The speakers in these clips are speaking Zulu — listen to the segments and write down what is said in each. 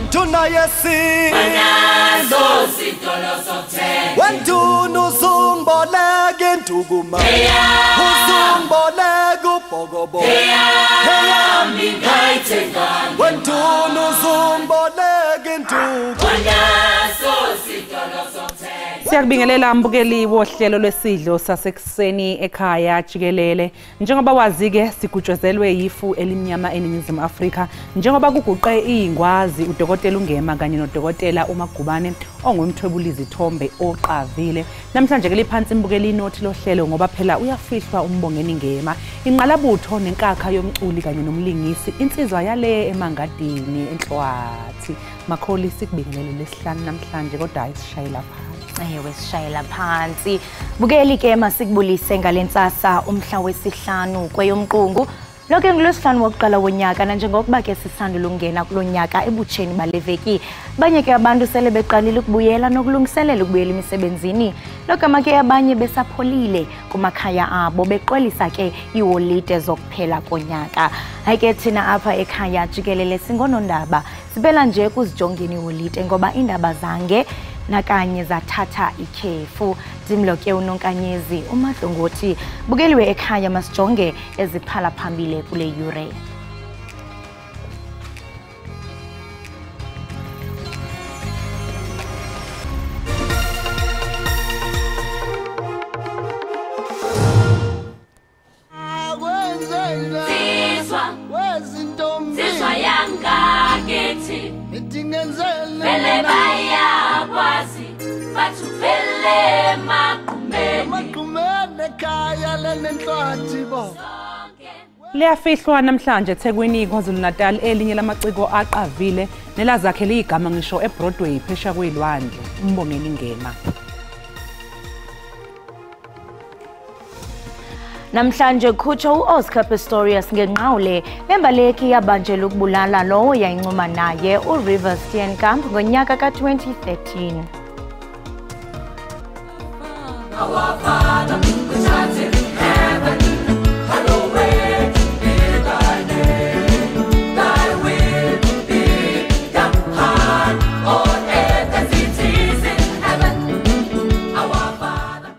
Wentuna yesi Banazo sitolo sokuthenga Wentuna uzumboleke ntukuma Uzumboleke ubhokobo Heya mingayithenga Wentuna uzumboleke ntukuma Banazo sitolo sokuthenga Siyakubingelela mbukeli wohlelo lwesidlo sasekuseni ekhaya Jikelele. Njengoba wazi ke sigutshwezelwe yifu elimnyama eNingizimu Afrika njengoba kuguqe ingwazi udokotela uNgema kanye nodokotela uMagubane ongumthwebuli izithombe oqavile. Namhlanje ke liphansi imbukeli inothi lohlelo ngoba phela uyafihlwa umbongeni Ngema. Inqalabutho nenkakha yomculi kanye nomlingisi insizwa yale emangadini enhlwathi. Makholi sikubingelele lesihlanu namhlanje kodwa ayisishayela phansi. Ewe sishayela phansi. Bukeli ke masikubulise ngalentsasa umhla wesihlanu kweyomqungu. Lokho ngilosihlanu wokuqala wonyaka njengokuba ke sisandula ukungena kulonyaka ebutsheni baleveki. Abanye ke abantu sele beqalile ukubuyela nokulungiselela ukubuyela emisebenzini. Lokho make abanye besapholile kumakhaya abo beqolisa ke iholide zokuphela konyaka. Hayike thina apha ekhaya Jikelele singonondaba. Sibela nje kuzijongeni iholide ngoba indaba zange nakanye zathatha ikhefu. Dimloke unonkanyezi uMadlongoti. Bukeliwe ekhaya masijonge eziphala phambili kule yure. Siswa yangakithi Vele bayakwazi bathuvele maqumene ekhaya lenenhlathi bo Liyafihlwa namhlanje eThekwini KwaZulu Natal elinye lamaciko aqavile nelazakhe ligama ngisho eBroadway phesha kwelwandle umbongeni Ngema. Namhlanje kutsho uOscar Pistorius ngenqawule lembaleki yabanjela ukubulala lowo yayincoma naye uRivers Steenkamp ngonyaka ka2013. Our Father, which art in heaven, hallowed be thy name. Thy will be done on earth as it is in heaven. Our Father.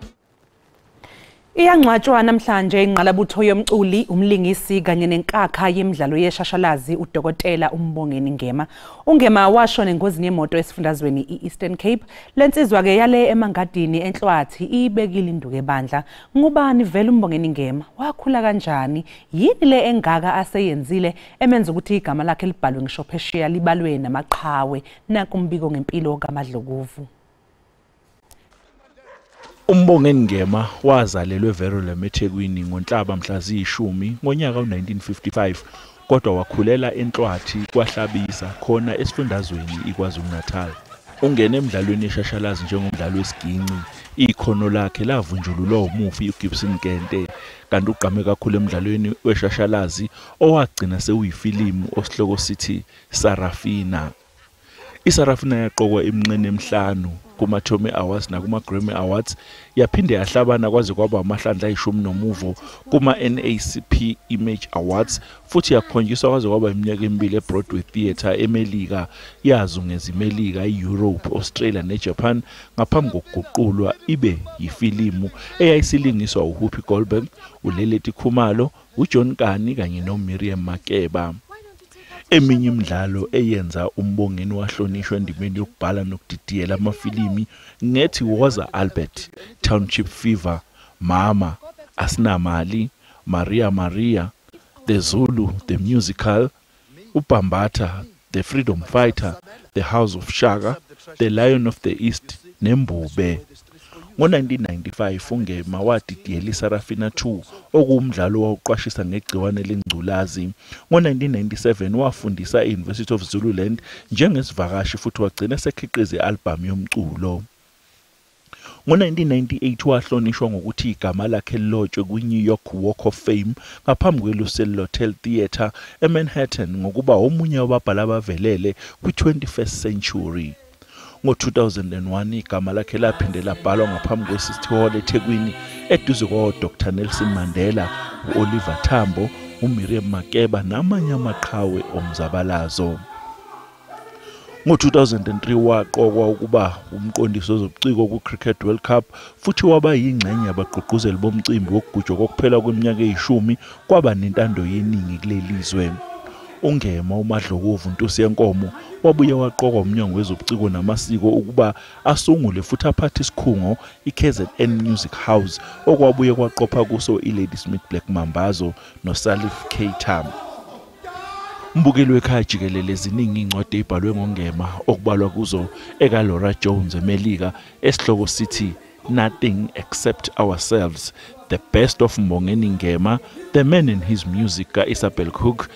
Iyangcwatshwa namhlanje inqalabutho yomculi umlingisi kanye nenkakha yemidlalo yeshashalazi udokotela umbongeni Ngema. uNgema washona engozini yemoto esifundazweni iEastern Cape. Lensizwa ke yale emangadini enhlwathi ibekile induku ebandla. Ngubani vele umbongeni Ngema? Wakhula kanjani? Yini le engaka aseyenzile emenza ukuthi igama lakhe libhalwe ngisho phesheya libalwe namaqhawe nakumbiko ngempilo kaMadlokovu. Umbongeni Ngema wazalelwe Verulam eThekwini ngoNhlaba mhla ziyishumi ngonyaka u1955 kodwa wakhulela enhlwathi kwaHlabisa khona esifundazweni iKwaZulu Natal. Ungene emidlalweni yeshashalazi njengomdlali wesiginci. Ikhono lakhe lavunjululwa umufi uGibson Kente kanti uqhame kakhulu emidlalweni weshashalazi owagcina sewuyifilimu osihloko sithi Sarafina. iSarafina yaqokwa emnqeni emihlanu kuma-Tommy Awards nakuma-Grammy Awards yaphinde yahlabana kwaze kwaba amahlandla ayishumi nomuvo kuma-NACP Image Awards futhi yakhonjiswa kwaze kwaba iminyaka emibili eBroadway Theatre eMelika yazungeza iMelika, iEurope, Australia neJapan ngaphambi kokuguqulwa ibe yifilimu eyayisilingiswa uWhoopi Goldberg, uLeleti Khumalo, uJohn Kani kanye noMiriam Makeba. Eminye imidlalo eyenza umbongeni wahlonishwa endimeni yokubhala nokudidiyela amafilimi ngethi Woza Albert, Township Fever, Mama, Asinamali, Maria Maria, The Zulu, The Musical, uBambata, The Freedom Fighter, The House of Shaka, The Lion of the East, neMbube. Ngo-1995 uNgema wadidiyela iSarafina 2 okuwumdlalo owawuqwashisa ngegciwane lengculazi. Ngo-1997 wafundisa e-University of Zululand njengesivakashi futhi wagcina sekhiqiza i-album yomculo. Ngo-1998 wahlonishwa ngokuthi igama lakhe lilotshwe kwi-New York Walk of Fame ngaphambi kweLucille Hotel Theatre eManhattan ngokuba omunye wababhali abavelele kwi-21st century. Ngo-2001 igama lakhe laphinde labhalwa ngaphambi kweCity Hall eThekwini eduze kwaDr Nelson Mandela, uOliver Tambo, uMiriam Makeba namanye amaqhawe omzabalazo. Ngo-2003 waqokwa ukuba umqondisi wezobuciko ku-Cricket World Cup futhi waba yingxenye yabagqugquzeli bomcimbi wokugujwa kokuphela kweminyaka eyishumi kwaba nentando yeningi kuleli zwe. UNgema uMadlokovu Ntusi Yenkomo wabuye waqokwa umnyango wezobuciko namasiko ukuba asungule futhi aphathe isikhungo iKZN Music House okwabuye kwaqopha kuso iLadysmith Black Mambazo noSalif Keita. Umbukeli wekhaya jikelele ziningi incwadi ezibhalwe ngoNgema okubalwa kuzo ekaLaura Jones eMelika esihloko sithi Nothing Except Ourselves, The Best of Mbongeni Ngema, The Man and His Music kaIsabel Cook,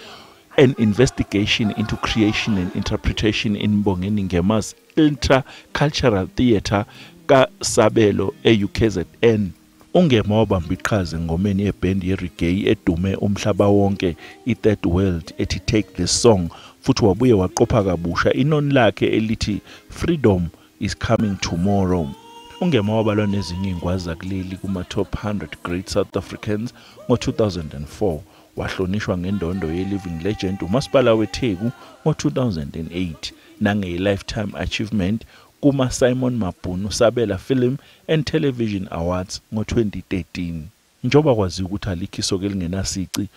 an investigation into creation and interpretation in Mbongeni Ngema's intra-cultural theatre kaSabelo e-UKZN. UNgema wabamba iqhaza engomeni yebhendi ye-reggae edume umhlaba wonke i-Third World ethi Take This Song futhi wabuye waqopha kabusha inoni lakhe elithi Freedom is Coming Tomorrow. UNgema wabalwa nezinye ingwazi zakuleli kuma-top 100 Great South Africans ngo-2004. Wahlonishwa ngendondo ye-Living Legend umasipala weTheku ngo-2008 nange-Lifetime Achievement kuma-Simon Mabhunu Sabela Film and Television Awards ngo-2013. Njoba kwaziwa ukuthi alikho isoka elingenasici,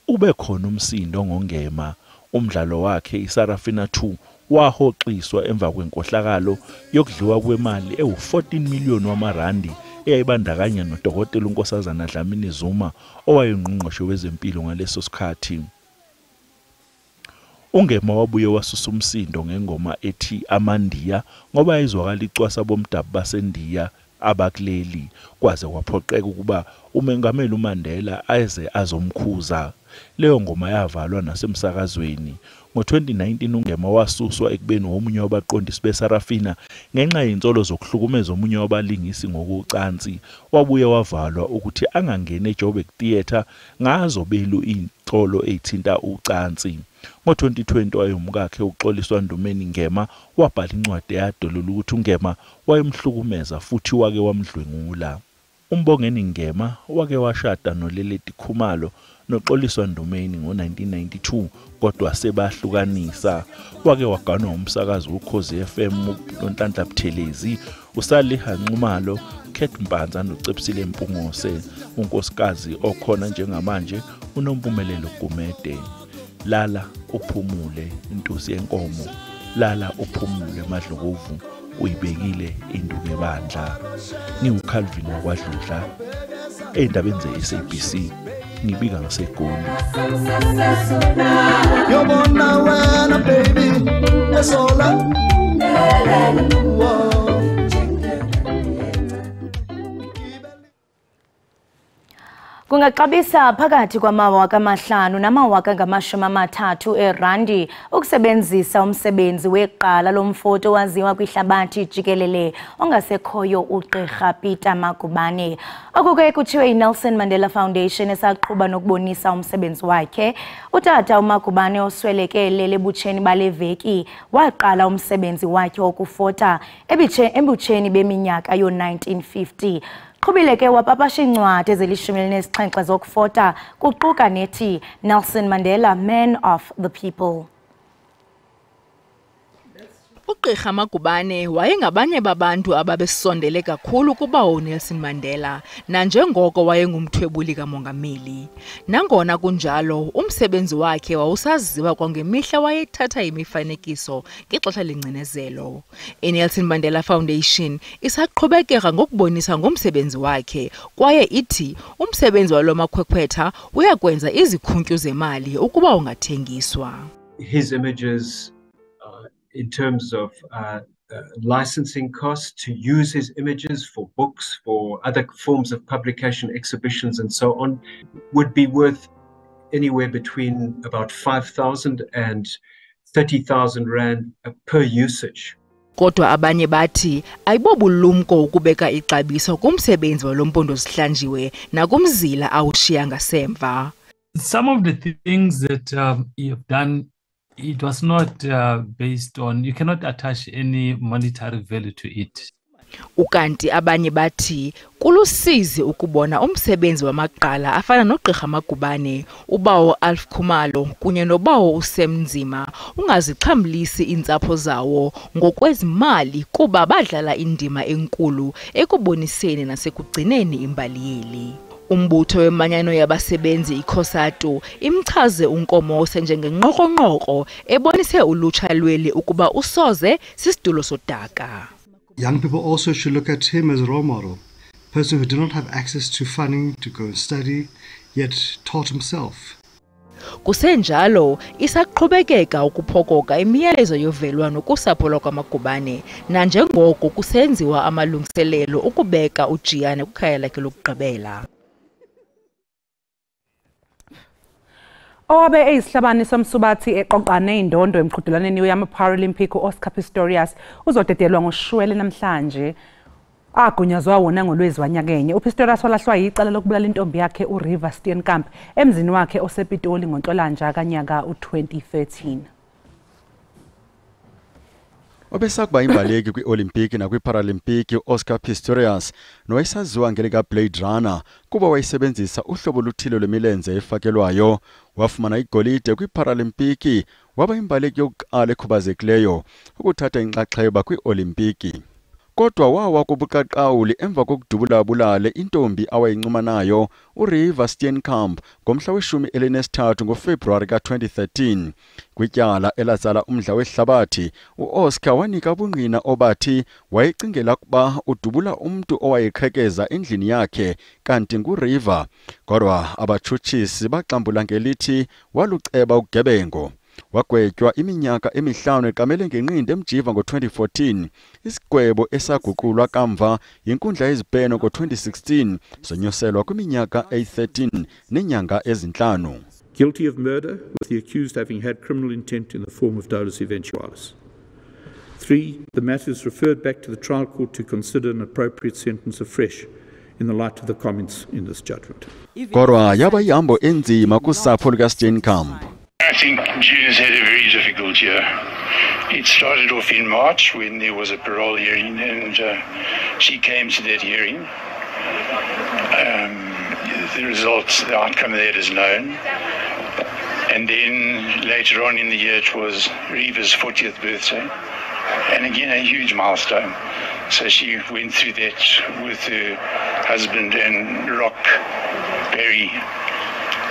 ube khona umsindo ngoNgema. Umdlalo wakhe iSarafina 2 wahoxiswa emva kwenkohlakalo yokudliwa kwemali ewu-14 million wamarandi eyayibandakanya noDokotela uNkosazana Dlamini Zuma owayengqongqoshe wezempilo ngaleso sikhathi. UNgema wabuye wasusa umsindo ngengoma ethi Amandiya ngoba yayizwakala icwasa bomdabu baseNdiya abakuleli kwaze kwaphoqeka ukuba uMengameli uMandela aze azomkhuza. Leyo ngoma yavalwa nasemsakazweni. Ngo-2019 uNgema wasuswa ekubeni omunye wabaqondisi beSarafina ngenxa yensolo zokuhlukumeza omunye wabalingisi ngokucansi. Wabuye wavalwa ukuthi angangene eJoburg Theatre ngazo belu intolo ezithinta ucansi. Ngo-2020 wayomkakhe uXoliswa Ndumeni Ngema wabhala incwadi eyadolula ukuthi uNgema wayemhlukumeza futhi wake wamdlwengula. UMbongeni Ngema wake washada noLeleti Khumalo noXoliswa Ndumeni ngo-1992 kodwa sebahlukanisa. Wake waganwa umsakazi uKhozi FM noNhlanhla Buthelezi, uSaliha Nxumalo, Kate Mpanza noCepsile Mpungose. Unkosikazi okhona njengamanje uNompumelelo Gumede. Lala uphumule Ntusi Yenkomo, lala uphumule Madlokovu, uyibekile induku ebandla. NgiuCalvin wakwaDludla endabeni ze-SABC, ngibika ngaseGoli. Yobona wena baby esola Kungaxabisa phakathi kwamawaka amahlanu namawaka angama-30 erandi ukusebenzisa umsebenzi weqala lomfoto waziwa kwihlabathi jikelele ongasekhoyo uGqirha Peter Magubane. Okuke kuthiwe iNelson Mandela Foundation esaqhuba nokubonisa umsebenzi wakhe. Utata uMagubane oswelekele ebutsheni bale veki waqala umsebenzi wakhe wokufota ebutsheni beminyaka yo-1950. Qhubile ke wapapasha incwadi ezili-17 zokufota kuquka nethi Nelson Mandela, Man of the People. uGqirha Magubane wayengabanye babantu ababesondele kakhulu kuba uNelson Mandela nanjengoko wayengumthwebuli kamongameli. Nangona kunjalo umsebenzi wakhe wawusaziwa kwangemihla wayethatha imifanekiso ngexesha lengcinezelo. iNelson Mandela Foundation isaqhubekeka ngokubonisa ngomsebenzi wakhe kwaye ithi umsebenzi walo makhwekhwetha uyakwenza izikhuntyu zemali ukuba ungathengiswa. His images in terms of licensing costs to use his images for books, for other forms of publication, exhibitions and so on, would be worth anywhere between about 5,000 and 30,000 rand per usage. Kodwa abanye bathi ayibobulumko ukubeka ixabiso kumsebenzi walompondo sihlanjiwe nakumzila awushiya ngasemva. Some of the things that you've done, it was not based on, you cannot attach any monetary value to it. Ukanti abanye bathi kulusizi ukubona umsebenzi wamaqala afana noGqirha Magubane, ubawo Alf Khumalo kunye nobawo uSemnzima ungazixhamlisi iintsapho zawo ngokwezimali kuba badlala indima enkulu ekuboniseni nasekugcineni imbali yeli. Umbutho wemanyano yabasebenzi iCOSATU imchaze uNkomose njengenqoqonqoqo ebonise ulutsha lweli ukuba usoze sisidulo sodaka. Young people also should look at him as a role model, a person who did not have access to funding to go and study, yet taught himself. Kusenjalo isaqhubekeka ukuphokoka imiyalezo yovelwano kusapho lwakaMagubane nanjengoko kusenziwa amalungiselelo ukubeka uJiyane kwikhaya lakhe lokugqibela. Owabe eyisihlabani somsubathi eqoqane indondo emqhudelaneni yama-Paralympic u-Oscar Pistorius uzodedelwa ngoshwele namhlanje. Agunyazwa wona ngoLwezi wanyakenye. uPistorius walahlwa yicala lokubulala intombi yakhe uRiver Steenkamp emzini wakhe osePitoli ngoNhlolanja kanyaka u-2013. Obesakuba imbaleki kwi-Olimpiki nakwi-Paralympic u-Oscar Pistorius nowayesaziwa ngelika Blade Runner kuba wayesebenzisa uhlobo oluthile lwemilenze efakelwayo. Wafumana igolide kwi-Paralympic, waba imbaleki yokuqala ekhubazekileyo ukuthatha inxaxheba kwi-Olimpiki. Kodwa wawa kubuqaqawuli emva kokudubula-bulale intombi awayincuma nayo uRiver Steenkamp ngomhla we-13 ngoFebruwari ka-2013. Kwityala elatsala umdla wehlabathi, u-Oscar wanika ubungqina obathi wayecingela ukuba udubula umntu owayeqhekeza endlini yakhe kanti nguRiver. Kodwa abatshutshisi baxambula ngelithi waluceba ugebengo. Wagwetywa iminyaka emihlanu eqamele ngenqindi emjiva ngo-2014, isigwebo esaguqulwa kamva yinkundla yezibheno ngo-2016 sonyoselwa kwiminyaka eyi-13 nenyanga ezinhlanu. Guilty of murder, with the accused having had criminal intent in the form of dolus eventualis. 3, the matter is referred back to the trial court to consider an appropriate sentence afresh in the light of the comments in this judgment. Kodwa yaba yihambo enzima kusapho lukaSteenkamp. I think June has had a very difficult year. It started off in March when there was a parole hearing and she came to that hearing. The results, the outcome of that is known. And then later on in the year it was Reva's 40th birthday. And again a huge milestone. So she went through that with her husband and Rock Barry.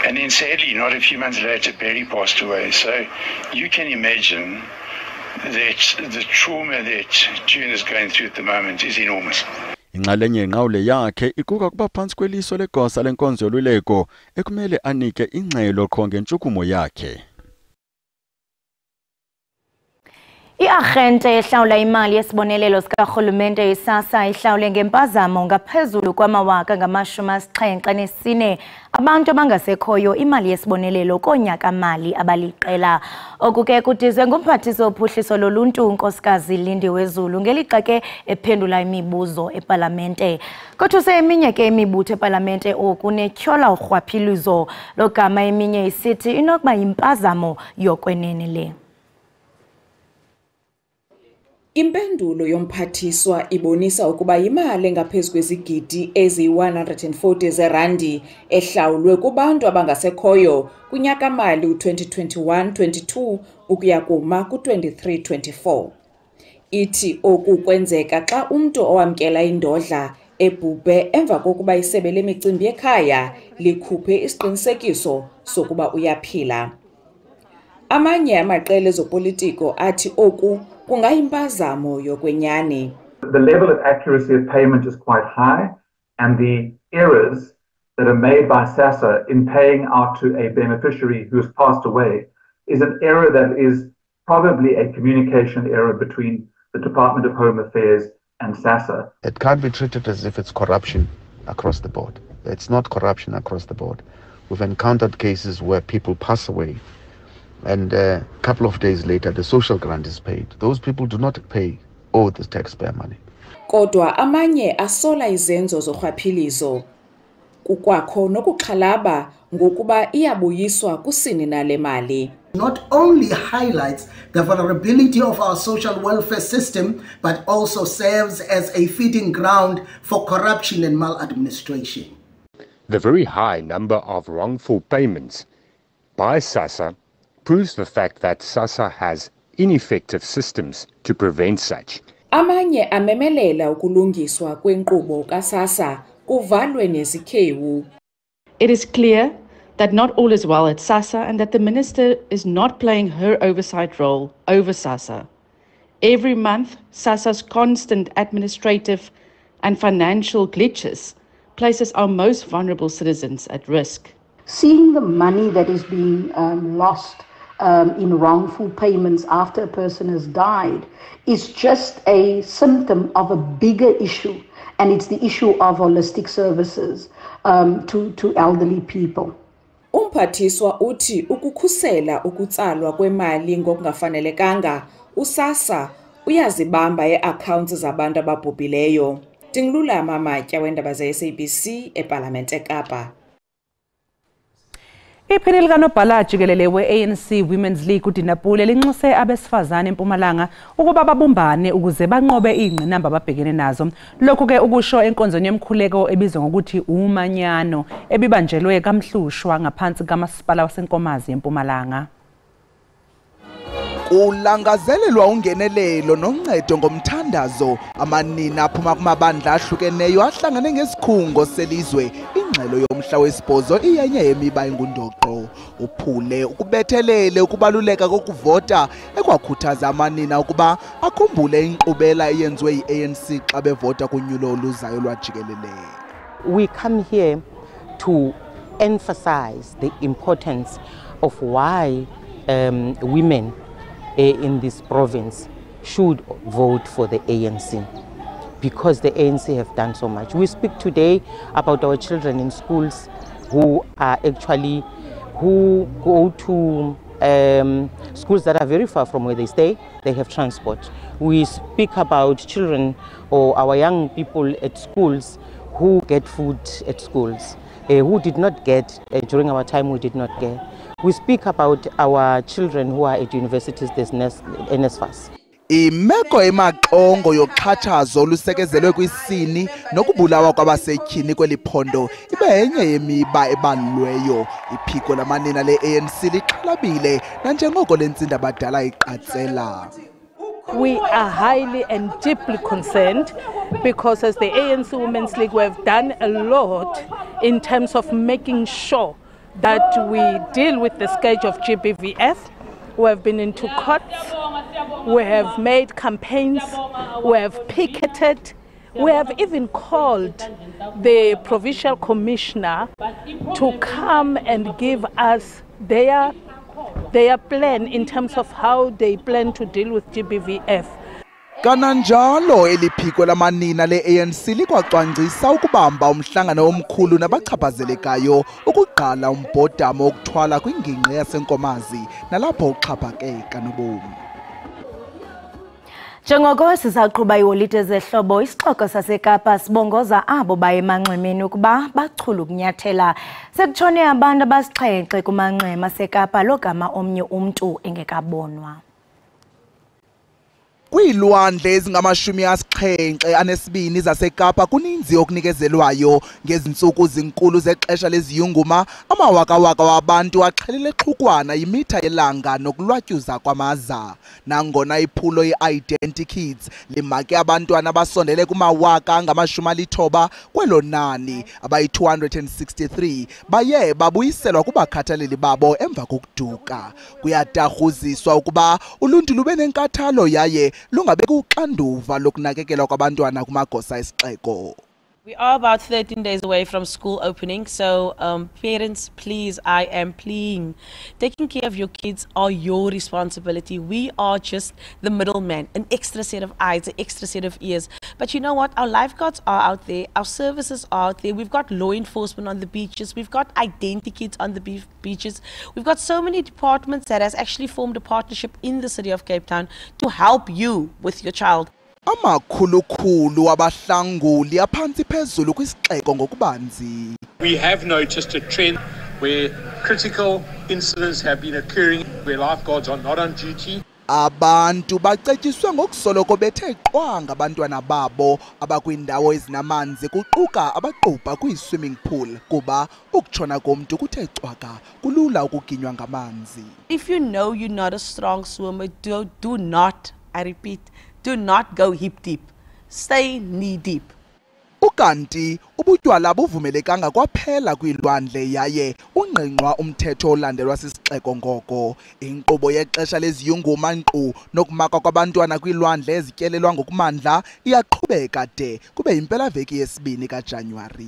And then sadly, not a few months later, Barry passed away. So you can imagine that the trauma that June is going through at the moment is enormous. Inxalenye yenqawule yakhe ikuka kuba phansi kweliso legosa lenkonzo yoluleko ekumele anike ingxelo qho ngentshukumo yakhe. I-arhente ehlawula imali yesibonelelo sikarhulumente yeSASSA ihlawule ngempazamo ngaphezulu kwama-74 abantu abangasekhoyo imali yesibonelelo konyaka-mali abaliqela. Oku ke kudizwe ngumphathiswa wophuhliso loluntu uNkosikazi Lindiwe Zulu ngelixa ke ephendula imibuzo epalamente. Kothuse eminye ke imibutho epalamente oku netyhola urhwaphilizo logama eminye isithi inokuba yimpazamo yokwenene le. Impendulo yomphathiswa ibonisa ukuba imali engaphezu kwezigidi eziyi-140 zerandi ehlawulwe kubantu abangasekhoyo kunyaka-mali u-2021-22 ukuya kuma ku-23-24. Ithi oku kwenzeka xa umntu owamkela indodla ebhubhe emva kokuba isebe lemicimbi yekhaya likhuphe isiqinisekiso sokuba uyaphila. Amanye amaqela ezopolitiko athi oku kungayimpazamo yokwenyani. The level of accuracy of payment is quite high, and the errors that are made by SASSA in paying out to a beneficiary who has passed away is an error that is probably a communication error between the Department of Home Affairs and SASSA. It can't be treated as if it's corruption across the board. It's not corruption across the board. We've encountered cases where people pass away and a couple of days later the social grant is paid. Those people do not owe the taxpayer money. Kodwa amanye asola izenzo zorhwaphilizo. kukwakho nokuxhalaba ngokuba iyabuyiswa kusini nale mali. Not only highlights the vulnerability of our social welfare system, but also serves as a feeding ground for corruption and maladministration. The very high number of wrongful payments by SASSA proves the fact that SASSA has ineffective systems to prevent such. Amanye amemelela ukulungiswa kwenkqubo kaSASSA kuvalwe nezikhewu. It is clear that not all is well at SASSA and that the Minister is not playing her oversight role over SASSA. Every month, SASSA's constant administrative and financial glitches places our most vulnerable citizens at risk. Seeing the money that is being lost in wrongful payments after a person has died is just a symptom of a bigger issue, and it's the issue of holistic services to elderly people. Umphathiswa uthi ukukhusela ukutsalwa kwemali ngokungafanelekanga, uSASSA uyazibamba accounts zabantu ababhubhileyo. Tingilulama Amatya weendaba ze-SABC eParlamente eKapa. Iphini likanobhala Jikelele we-ANC Women's League uDinapule linxuse abesifazane eMpumalanga ukuba babumbane ukuze banqobe ingqinamba ababhekene nazo. Lokhu ke ukusho enkonzweni yomkhuleko ebizwa ngokuthi umanyano ebibanjelwe kaMhlushwa ngaphansi kamasipala waseNkomazi eMpumalanga. Ulangazelelwa ungenelelo noncedo ngomthandazo amanina aphuma kumabandla ahlukeneyo ahlangane ngesikhungo selizwe. Ingxelo yomhla wesibhozo iyenye yemiba engundoqo uphule ukubethelele ukubaluleka kokuvota ekwakhuthaza amanina ukuba akhumbule inkqubela eyenziwe yi-ANC xa bevota kunyulo oluzayo lwajikelele. We come here to emphasize the importance of why women in this province should vote for the ANC, because the ANC have done so much. We speak today about our children in schools who go to schools that are very far from where they stay. They have transport. We speak about children or our young people at schools who get food at schools, who did not get, during our time we did not get. We speak about our children who are at universities, there's NSFAS. Imeko emaxongo yoxhatshazo olusekezelwe kwisini nokubulawa kwabasetyhini kweli phondo ibe yenye yemiba ebalulweyo. Iphiko lamanina le-ANC lixhalabile nanjengoko lentsinda badala iqatsela. We are highly and deeply concerned because as the ANC Women's League we have done a lot in terms of making sure that we deal with the scourge of GBVF. We have been into courts, we have made campaigns, we have picketed, we have even called the Provincial Commissioner to come and give us their plan in terms of how they plan to deal with GBVF. Kananjalo eliphiko lamanina le-ANC likwacwangcisa ukubamba umhlangano omkhulu nabachaphazelekayo ukugqala umbhodamo wokuthwala kwingingqi yaseNkomazi nalapho uxhaphakeka nobomi. Njengoko sisaqhuba iholide zehlobo, isixoko saseKapa sibongoza abo baye emanxemeni ukuba bachule ukunyathela. Sekutshone abantu abasixhenxe kumanxema aseKapa logama omnye umntu engekabonwa. Kwiilwandle ezingama-72 zaseKapa kuninzi okunikezelwayo ngezintsuku zinkulu zexesha leziyunguma. Amawakawaka wabantu aqhelile xhukwana yimitha yelanga nokulwatyuza kwamaza. Nangona iphulo ye-Identity Kids limake abantwana abasondele kuma-90,000 kwelo nani, abayi-263 baye babuyiselwa kubakhathaleli babo emva kokuduka. Kuyadarhuziswa ukuba uluntu lube nenkathalo yaye lungabeki uxanduva lokunakekelwa kwabantwana kumagosa esixeko. We are about 13 days away from school opening, so parents, please, I am pleading. Taking care of your kids are your responsibility. We are just the middleman, an extra set of eyes, an extra set of ears. But you know what? Our lifeguards are out there, our services are out there. We've got law enforcement on the beaches, we've got identity kids on the beaches. We've got so many departments that has actually formed a partnership in the city of Cape Town to help you with your child. Amakhulukhulu abahlanguli aphantsi phezulu kwisixeko ngokubanzi. We have noticed a trend where critical incidents have been occurring where lifeguards are not on duty. Abantu bacetyiswe ngokusoloko bethe qwa ngabantwana babo abakwindawo ezinamanzi kuquka abaqubha kwi-swimming pool kuba ukutshona komntu kuthe cwaka kulula ukuginywa ngamanzi. If you know you're not a strong swimmer, do not, I repeat, do not go hip deep. Stay knee deep. Ukanti ubutywala buvumelekanga kwaphela kwilwandle yaye ungqengqwa umthetho olandelwa sisixeko ngoko. Inkqubo yexesha leziyunguma nkqu nokumakwa kwabantwana kwilwandle ezityelelwa ngokumandla iyaqhubeka de kube yimpelaveki yesibini kaJanuwari.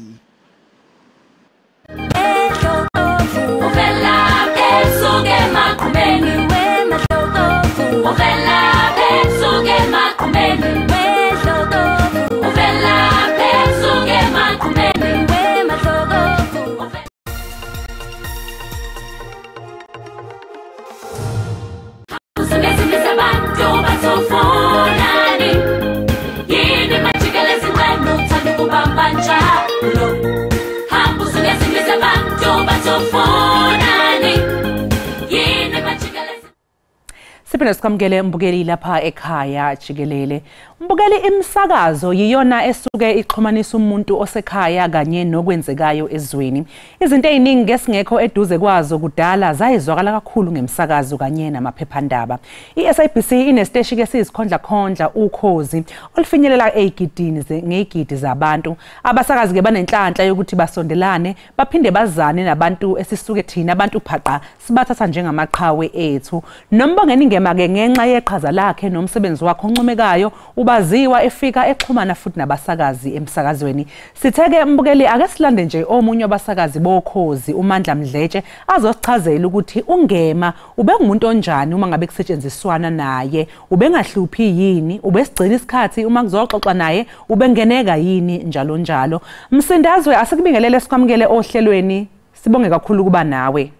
Siphinde sikamukele mbukeli lapha ekhaya Jikelele. Mbukeli, imisakazo yiyona esuke ixhumanisa umuntu osekhaya kanye nokwenzekayo ezweni. Izinto eziningi ngesingekho eduze kwazo kudala zayizwakala kakhulu ngemsakazo kanye namaphephandaba. I-SABC inesiteshi ke sizikhondla khondla ukhozi olufinyelela ezigidini ngezigidi zabantu. Abasakazi ke banenhlanhla yokuthi basondelane baphinde bazane nabantu esisuke thina abantu phaqa sibathatha njengamaqhawe ethu. Nombongeni ngema-ke ngenxa yeqhaza lakhe nomsebenzi wakhe oncomekayo ubaziwa efika exhumana futhi nabasakazi emsakazweni. Sitheke mbukeli ake silande nje omunye wabasakazi bokhozi uMandla Mdletshe azosichazela ukuthi ungema ube ngumuntu onjani uma ngabe kusetshenziswana naye, ubengahluphi yini, ubesigcina isikhathi uma kuzoxoxa naye, ubengeneka yini njalo njalo. Msindazwe asikubingelele sikwamukele ohlelweni, sibonge kakhulu kuba nawe.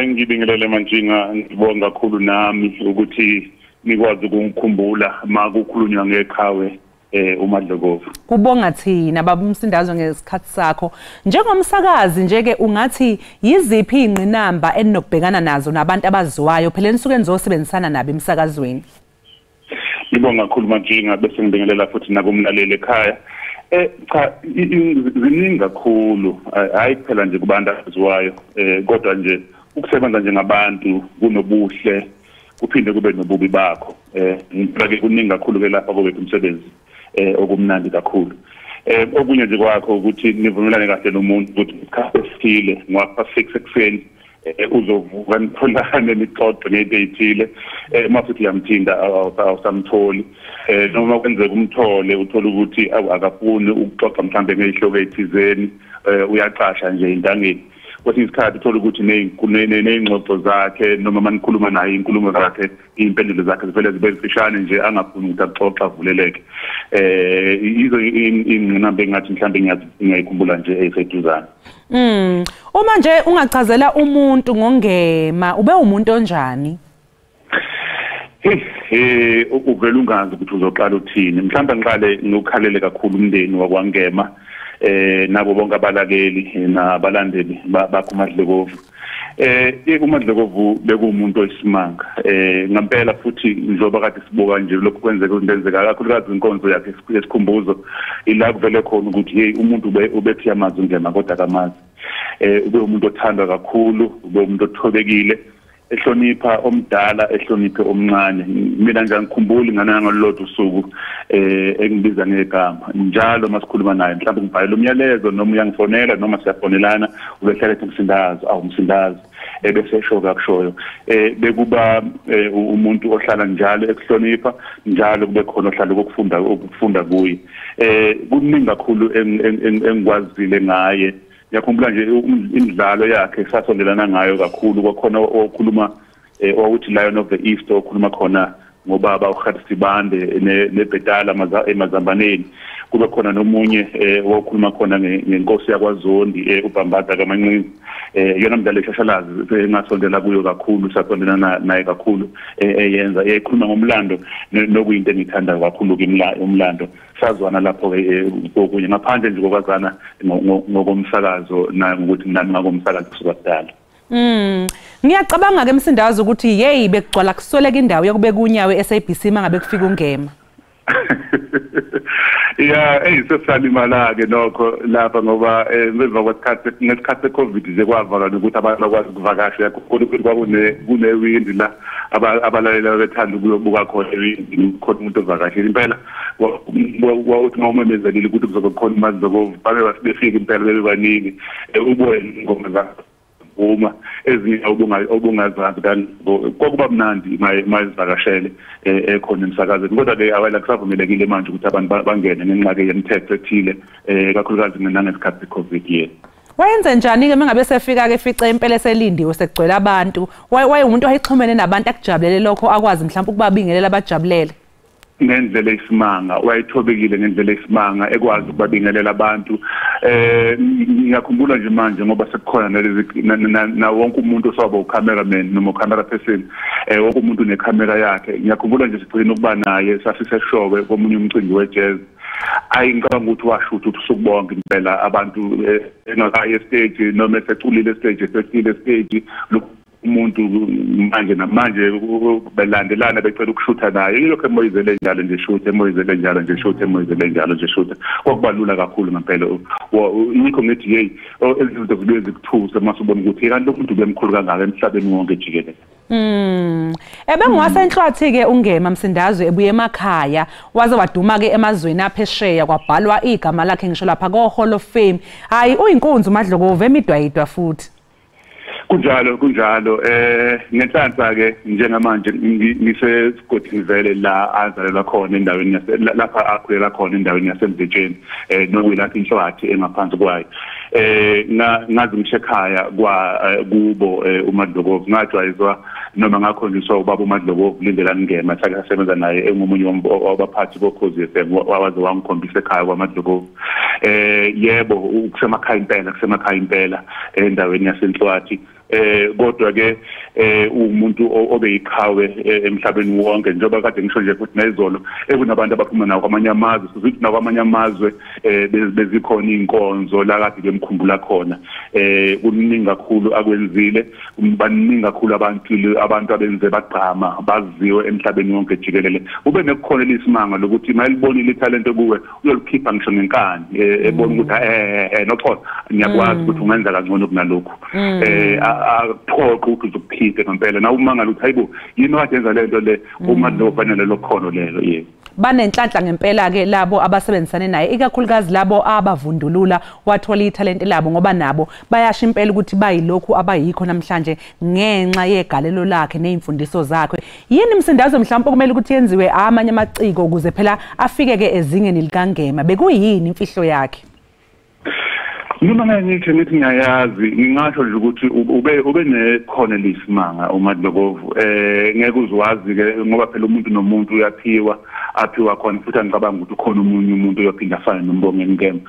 Ngibingelele Manjinga, ngibonga kakhulu nami ukuthi nikwazi ukungikhumbula makukhulunywa ngeqhawe uMadlokovu. Kubonga thina baba Msindazwe ngesikhathi sakho. Njengomsakazi nje ke ungathi yiziphi ingqinamba enokubhekana nazo nabantu abaziwayo phela nisuke nizosebenzisana nabo emsakazweni? Ngibonga kakhulu Manjinga bese ngibingelela futhi nakumlaleli ekhaya. Cha ziningi kakhulu hayi kuphela nje kubantu abaziwayo kodwa nje ukusebenza njengabantu kunobuhle kuphinde kube nobubi bakho. Ngicela kuningi kakhulu ke lapha kobe umsebenzi okumnandi kakhulu. Okunye nje kwakho ukuthi nivumelane kahle nomuntu ukuthi isikhathi esithile ngapha 6 ekseni uzovuka nitholane nixoxe ngento ezithile mafuthi yamthinda awusamtholi noma kwenzeka umthole uthola ukuthi akafuni ukuxoxa mhlambe ngezihloko ezithizeni uyaqasha nje intangeni. Kwesinye isikhathi uthola ukuthi nezingxoxo zakhe noma manikhuluma naye inkulumo zakhe impendulo zakhe zivele zibe zifishane nje angafuni ukuthi axoxe avuleleke. Izo ingqinamba engathi mhlambe ngiyayikhumbula nje eseduzana. Uma nje ungachazela umuntu ngongema ube umuntu onjani? Uvela ungazi ukuthi uzoqala uthini. Mhlawumbe ngiqale ngokukhalele kakhulu umndeni wakwangema nabo bonke abalakeli nabalandeli bakho uMadlokovu. uMadlokovu bekuwumuntu oyisimanga ngempela futhi njoba kade sibuka nje lokho kwenzeka kakhulukazi inkonzo yakhe yesikhumbuzo ila kuvele khona ukuthi hey umuntu ubethe amazwi ngema kodwa kamazi ube umuntu othandwa kakhulu ube umuntu othobekile ehlonipha omdala ehloniphe omncane mina nje ngikhumbula ingane ngalolodwa usuku engibiza ngegama njalo masikhuluma naye mhlawumbe ngibhalela umyalezo noma uyangifonela noma siyafonelana ubehlala ethi Msindazi Msindazi bese eshoka kushoyo bekuba umuntu ohlala njalo ekuhlonipha njalo kube khona ohlala ukufunda kuye kuningi kakhulu engikwazile ngaye. Ngiyakhumbula nje imidlalo yakhe sasondelana ngayo kakhulu kwakhona okhuluma ukuthi Lion of the East okhuluma khona ngobaba uGarisibande nebhetala emazambaneni kube khona nomunye okhuluma khona ngenkosi yakwaZondi uBhambaza kaManqini yona mdlalo eshashalazi engasondela kuyo kakhulu sasondela naye kakhulu eyenza ekhuluma ngomlando nokuyinto engithandayo kakhulu umlando sazwana lapho okunye ngaphandle nje kokwazana ngokomsakazo na ngokuthi nami ngakomsakazo kusuka kudala. Ngiyacabanga ke Msindazi ukuthi hey bekugcwala kusweleka indawo yokubeka unyawo SABC mangabe kufika ungema. Yeah, sesalimala ke nokho lapha ngoba emva kwesikhathi seCovid nje kwavaka ukuthi abantu bakwazi ukuvakasha kunewindi la abalalela bethanda ukuyobuka khona iwindi khona umuntu ovakashile impela wawuthi ngomemezeli ukuthi kuzobe khona imali zokuvabe basifika impela bebaningi ubuye ingoma za uma ezinye obungazazi kanti kokuba mnandi mayizivakashele ekhona emsakazweni kodwa ke awela kusavumelekile manje ukuthi abantu bangene ngenxa yemithetho ethile kakhulukazi nangesikhathi seCovid ye. Wayenze njani ke mangabe sefika ke fice impela eselindiwe sekugcwele abantu wayengumuntu ohayixhumene nabantu akujabulele lokho akwazi mhlawumbe ukubabingelela abajabulele ngendlela esimanga wayethobekile ngendlela esimanga ekwazi ukubabingelela abantu ngiyakhumbula nje manje ngoba sekukhona na wonke umuntu osaba ucameraman noma camera person wonke umuntu necamera yakhe ngiyakhumbula nje sigcina ukuba naye sasiseshowe komunye umcimbi wejazz ayingicabanga ukuthi washutha usukubonke impela abantu engakaye stage noma eseculile stage umuntu manje namanje belandelana becela ukushutha naye lokho emoyizele njalo nje shuthe emoyizele njalo nje shuthe emoyizele njalo nje shuthe kwakubalula kakhulu ngempela yikho ngithi hey ezinto zibeze kuthuse masubona ukuthi kanti umuntu bemkhulu kangaka emhlabeni wonke jikelele. Ebengwasenhlathi ke ungema Msindazi ebuye emakhaya waze waduma ke emazweni aphesheya kwabhalwa igama lakhe ngisho lapha ko Hall of Fame hayi uyinkunzi uMadlokovu emidwayidwa futhi. Kunjalo ngenhlanhla ke njengamanje ngisesigodini vele la azalela khona endaweni lapha akhulela khona endaweni yasemvejeni nokuyilapha inhlwathi engaphansi kwayo ngazi ngishekhaya kubo uMadlokovu ngajwayezwa noma ngakhonjiswa ubaba uMadlokovu lindelani ngema sasebenza naye engomunye wabaphathi bokhozi FM waze wangikhombisa ekhaya kwaMadlokovu yebo kusemakhaya impela endaweni yasenhlwathi kodwa ke umuntu obeyiqhawe emhlabeni wonke njengoba kade ngisho nje futhi nezolo ekunabantu abaphuma nawo kwamanye amazwe sizithi nawo kwamanye amazwe bezikhona inkonzo la kade bemkhumbula khona kuningi kakhulu akwenzile baningi kakhulu abantu abenze bagqama baziwe emhlabeni wonke jikelele ube nekukhonela isimanga lokuthi mayilibonile italente kuwe uyolikhipha ngisho ngenkani ebona ukuthi nopho ngiyakwazi ukuthi ungenza kangcono kunalokho akuphoqa ukuthi uzokukhipha ngempela na umangala ukuthi hayibo yini wadenza lento le uma lofanele lokhono lelo yebo banenhlanhla ngempela ke labo abasebenzisane naye ikakhulukazi labo abavundulula wathola italent labo ngoba nabo bayasho impela ukuthi bayilokhu abayikho namhlanje ngenxa yegalelo lakhe nezimfundiso zakhe yini Msindazi mhlawumbe kumele ukuthi yenziwe amanye amaciko ukuze phela afike ke ezingeni likangema bekuyini imfihlo yakhe noma ngithi ngiyayazi ngingasho nje ukuthi ube nekhona lesimanga uMadlokovu ngeke uzwazi ke ngoba phela umuntu nomuntu aphiwa khona futhi angicabanga ukuthi ukhona umuntu oyophinda afane noMbongo Ngema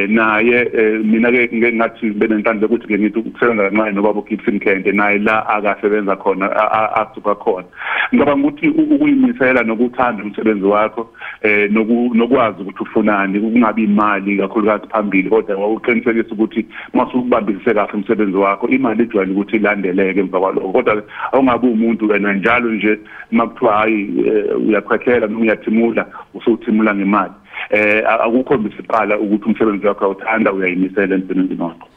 naye mina ke ngeke ngathi benenhlanhla ukuthi ke ngithi ukusebenza kancane nobaba uGibson Kente naye la akasebenza khona asuka khona ngicabanga ukuthi ukuyimisela nokuthanda umsebenzi wakho nokwazi ukuthi ufunani kungabi imali kakhulukazi phambili kodwa qinisekisa ukuthi masukubambisise kahle umsebenzi wakho imali ijwayele ukuthi ilandeleke emva kwalokho kodwa awungabe umuntu wena njalo nje makuthiwa hayi uyakhwehlela noma uyathimula usuthimula ngemali akukhombisa iqala ukuthi umsebenzi wakho awuthanda uyayimisela emsebenzini wakho.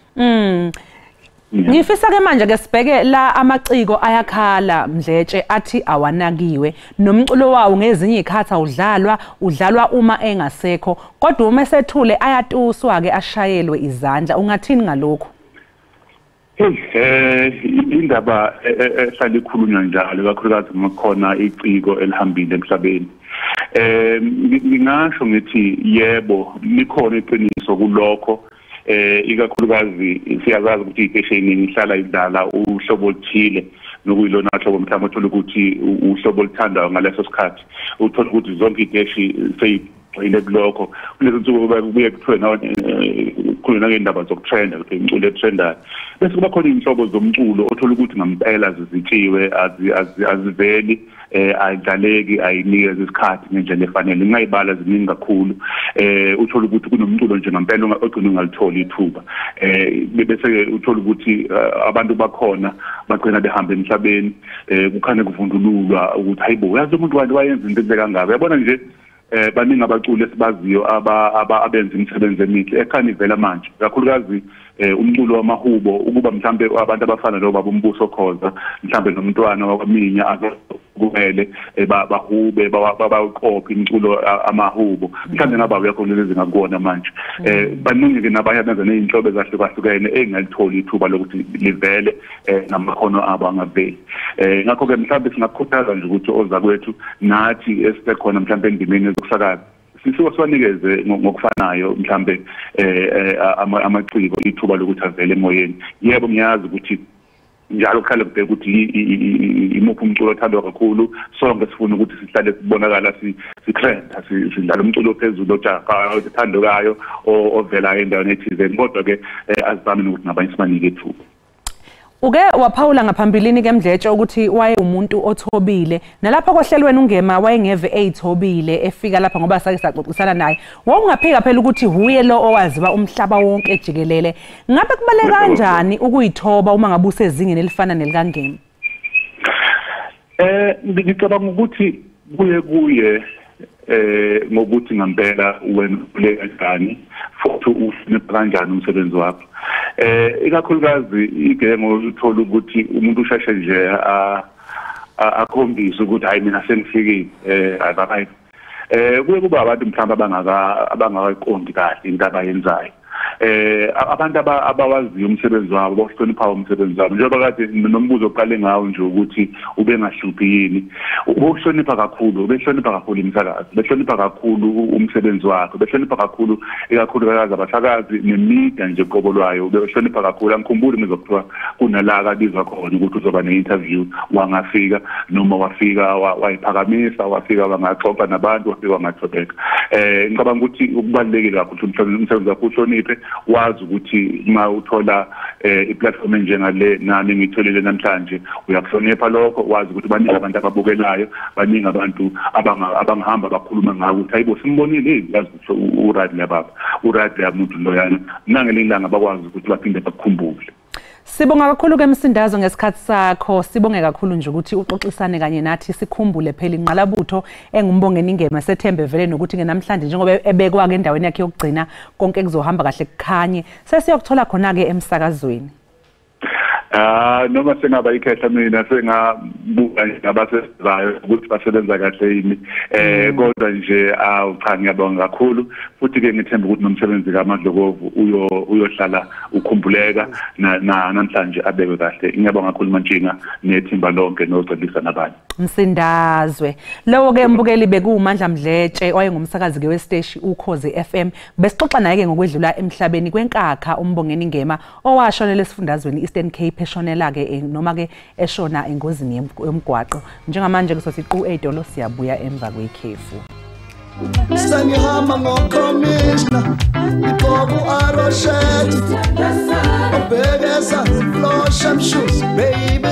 Ngifisa ke manje ke sibheke la amaciko ayakhala Mdletshe athi awanakiwe nomculo wawo ngezinye ikhatha udlalwa uma engasekho kodwa uma esethule ayatuswa ke ashayelwe izandla ungathini ngalokho? Indaba ehlala ikhulunywa njalo kakhulukazi makhona iciko elihambile emhlabeni ngingasho ngithi yebo likhona iqiniso kulokho ikakhulukazi siyazazi ukuthi ipesheni ihlala idlala uhlobo oluthile nokuyilona hlobo mhlawumbe uthola ukuthi uhlobo oluthandwa ngaleso sikhathi uthola ukuthi zonke iteshi seyigcine kulokho kulezi nsuku kubuye kuthiwe nawo khuluna ngendaba zokutrenda ukuthi umculo etrendayo bese kuba khona inhlobo zomculo othola ukuthi ngampela zizitshiwe aziveli ayidlaleki ayinikeze isikhathi ngendlela efanele ngayibala ziningi kakhulu uthola ukuthi kunomculo nje ngampela ogcina ungalithola ithuba bese uthola ukuthi abantu bakhona bagcina behamba emhlabeni kukhane kuvundululwa ukuthi hayibo uyazi umuntu wayenza into ekangaka uyabona nje baningi abaculi esibaziyo abenza imisebenzi emihle ekhani ivela manje kakhulukazi umculo wamahubo ukuba mhlambe abantu abafana lo baba uMbuso Khoza mhlambe nomntwana wakwaminya akumele bahube baqophe umculo amahubo mhlambe ngaba uyakho lezi ngakubona manje baningi ke nabanye benza nezinhlobo ezahlukahlukene engalithola ithuba lokuthi livele namakhono abo angaveli ngakho ke mhlambe singakhuthaza nje ukuthi oza kwethu nathi esisekhona mhlambe endimeni ezokusakaza siwanikeze ngokufanayo mhlambe amaciko ithuba lokuthi avele emoyeni yebo ngiyazi ukuthi njalo kukhale kubheka ukuthi imuphi umculo othandwa kakhulu sonke sifuna ukuthi sihlale sibonakala sikrenta sidlala umculo phezulu othandekayo ovela endaweni ethizeni kodwa ke azibami ukuthi nabanye sibanike ithuba. Uke waphawula ngaphambilini ke Mdletshe ukuthi waye umuntu othobile nalapha kohlelweni ungema wayengeve eyithobile efika lapha ngoba sake saxoxisana naye wakungaphika phela ukuthi huye lo owaziba umhlaba wonke jikelele ngabe kubale kanjani ukuyithoba uma ngabe usezingeni elifana nelikangema? Ngicabanga ukuthi kuye ngokuthi ngampela wena ule kanjani futhi ufune kanjani umsebenzi wakho ikakhulukazi igengo uthola ukuthi umuntu usheshe nje akhombisa ukuthi hayi mina sengifikile abayithi kuye kuba abantu mhlawumbe abangaqondi kahle into abayenzayo abantu abawaziyo umsebenzi wabo bahlonipha umsebenzi wabo njengoba kade nombuzo oqale ngawo nje ukuthi ube ngahluphi yini ubuhlonipha kakhulu ubehlonipha kakhulu imsakazi behlonipha kakhulu umsebenzi wakhe behlonipha kakhulu ikakhulukazi abasakazi nemedia nje qobo lwayo behlonipha kakhulu angikhumbuli ngizokuthiwa kunala akabizwa khona ukuthi uzoba ne-interview wangafika noma wafika wayiphakamisa wafika wangaxoxa nabantu wafika wangathobeka ngicabanga ukuthi ukubalulekile kakhulu umsebenzi wakho uhloniphe wazi ukuthi uma uthola iplatform enjengale nami ngitholile namhlanje uyakuhlonipha lokho wazi ukuthi baningi abantu ababukelayo baningi abantu abangahamba bakhuluma ngawo ukuthi hayibo simbonile yazi ukuthi uRadley baba uRadley umuntu loyana nangelilanga bakwazi ukuthi baphinde bakukhumbule. Sibonga kakhulu ke Msindazo ngesikhathi sakho sibonge kakhulu nje ukuthi uxoxisane kanye nathi sikhumbule phela inqalabutho engumbongeni ingema sethembe vele nokuthi namhlanje njengoba ebekwa ke endaweni yakhe yokugcina konke kuzohamba kahle kukhanye sesiyokuthola khona ke emsakazweni. Noma sengaba ikhehla mina sengabuka nabasebenzayo ukuthi basebenza kahle yini kodwa nje cha ngiyabonga kakhulu futhi ke ngithemba ukuthi nomsebenzi kaMadlokovu uyohlala ukhumbuleka namhlanje abekwe kahle ngiyabonga kakhulu Mantshinga nethimba lonke nocebisa nabanye. Msindazwe lowo ke mbukeli bekuMandla Mdletshe wayengumsakazi ke wesiteshi Ukhozi FM besixoxa naye ke ngokwedlula emhlabeni kwenkakha umbongeni ingema owashonela esifundazweni Eastern Cape eshonela ke noma ke eshona engozini yomgwaqo njengamanje kusosiqu edolo siyabuya emva kwekhefu. Sangihamba ngokomishna ibobu aroshet obhekeza lo shamshus baby